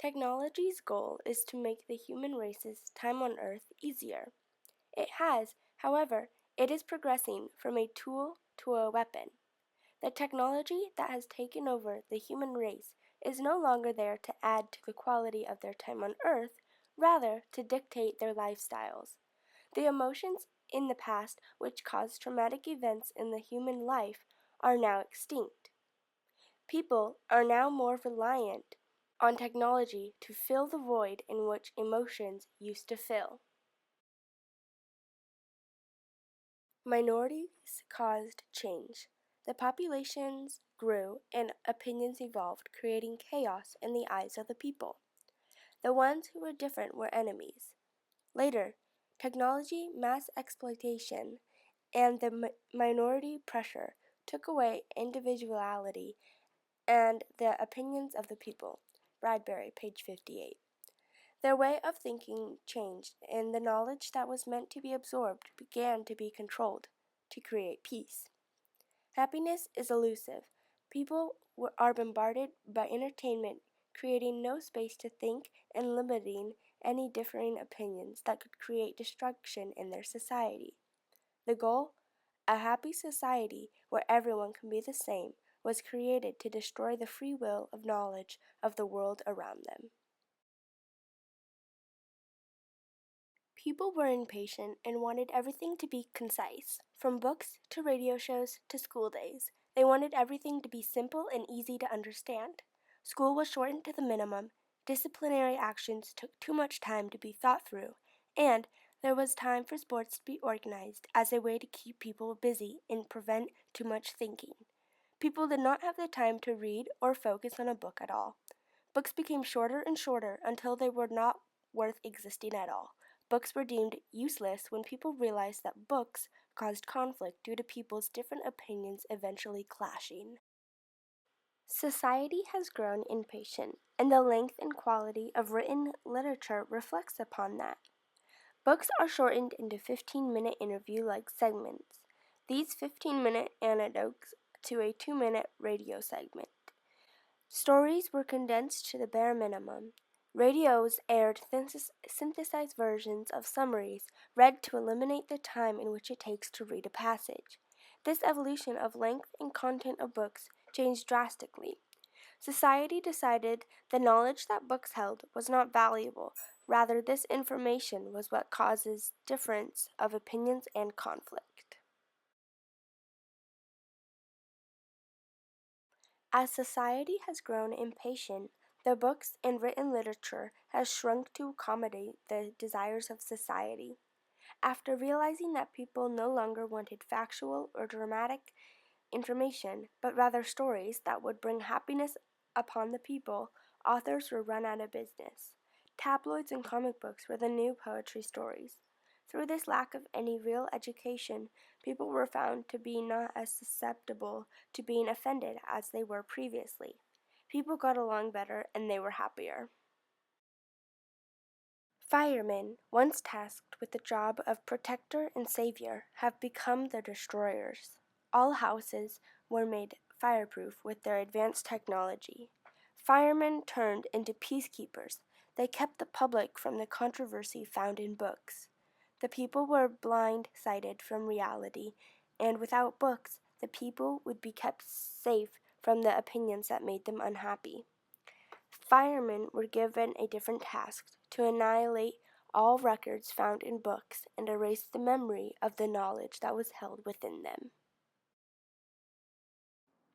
Technology's goal is to make the human race's time on Earth easier. It has, however, it is progressing from a tool to a weapon. The technology that has taken over the human race is no longer there to add to the quality of their time on Earth, rather to dictate their lifestyles. The emotions in the past which caused traumatic events in the human life are now extinct. People are now more reliant on technology to fill the void in which emotions used to fill. Minorities caused change. The populations grew and opinions evolved, creating chaos in the eyes of the people. The ones who were different were enemies. Later, technology, mass exploitation, and the minority pressure took away individuality and the opinions of the people. Bradbury, page 58. Their way of thinking changed, and the knowledge that was meant to be absorbed began to be controlled to create peace. Happiness is elusive. People are bombarded by entertainment, creating no space to think and limiting any differing opinions that could create destruction in their society. The goal, a happy society where everyone can be the same, was created to destroy the free will of knowledge of the world around them. People were impatient and wanted everything to be concise. From books to radio shows to school days, they wanted everything to be simple and easy to understand. School was shortened to the minimum, disciplinary actions took too much time to be thought through, and there was time for sports to be organized as a way to keep people busy and prevent too much thinking. People did not have the time to read or focus on a book at all. Books became shorter and shorter until they were not worth existing at all. Books were deemed useless when people realized that books caused conflict due to people's different opinions eventually clashing. Society has grown impatient, and the length and quality of written literature reflects upon that. Books are shortened into 15-minute interview-like segments. These 15-minute anecdotes to a 2-minute radio segment. Stories were condensed to the bare minimum. Radios aired synthesized versions of summaries read to eliminate the time in which it takes to read a passage. This evolution of length and content of books changed drastically. Society decided the knowledge that books held was not valuable. Rather, this information was what causes difference of opinions and conflict. As society has grown impatient, the books and written literature has shrunk to accommodate the desires of society. After realizing that people no longer wanted factual or dramatic information, but rather stories that would bring happiness upon the people, authors were run out of business. Tabloids and comic books were the new poetry stories. Through this lack of any real education, people were found to be not as susceptible to being offended as they were previously. People got along better and they were happier. Firemen, once tasked with the job of protector and savior, have become the destroyers. All houses were made fireproof with their advanced technology. Firemen turned into peacekeepers. They kept the public from the controversy found in books. The people were blind-sighted from reality, and without books, the people would be kept safe from the opinions that made them unhappy. Firemen were given a different task: to annihilate all records found in books and erase the memory of the knowledge that was held within them.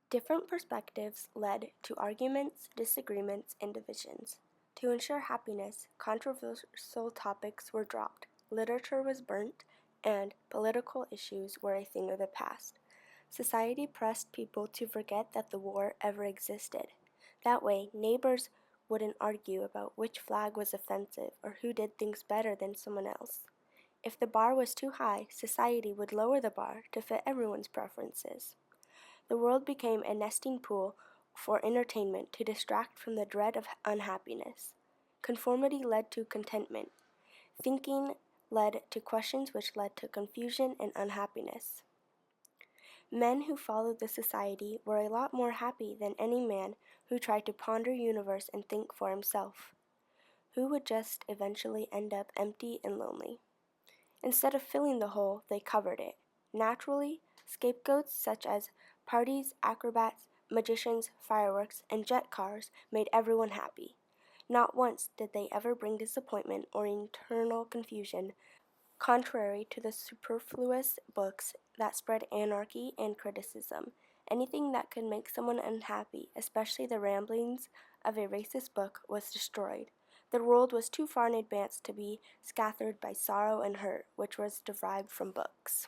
Different perspectives led to arguments, disagreements, and divisions. To ensure happiness, controversial topics were dropped, literature was burnt, and political issues were a thing of the past. Society pressed people to forget that the war ever existed. That way, neighbors wouldn't argue about which flag was offensive or who did things better than someone else. If the bar was too high, society would lower the bar to fit everyone's preferences. The world became a nesting pool for entertainment to distract from the dread of unhappiness. Conformity led to contentment. Thinking led to questions which led to confusion and unhappiness. Men who followed this society were a lot more happy than any man who tried to ponder universe and think for himself, who would just eventually end up empty and lonely. Instead of filling the hole, they covered it. Naturally, scapegoats such as parties, acrobats, magicians, fireworks, and jet cars made everyone happy. Not once did they ever bring disappointment or internal confusion, contrary to the superfluous books that spread anarchy and criticism. Anything that could make someone unhappy, especially the ramblings of a racist book, was destroyed. The world was too far in advance to be scattered by sorrow and hurt, which was derived from books.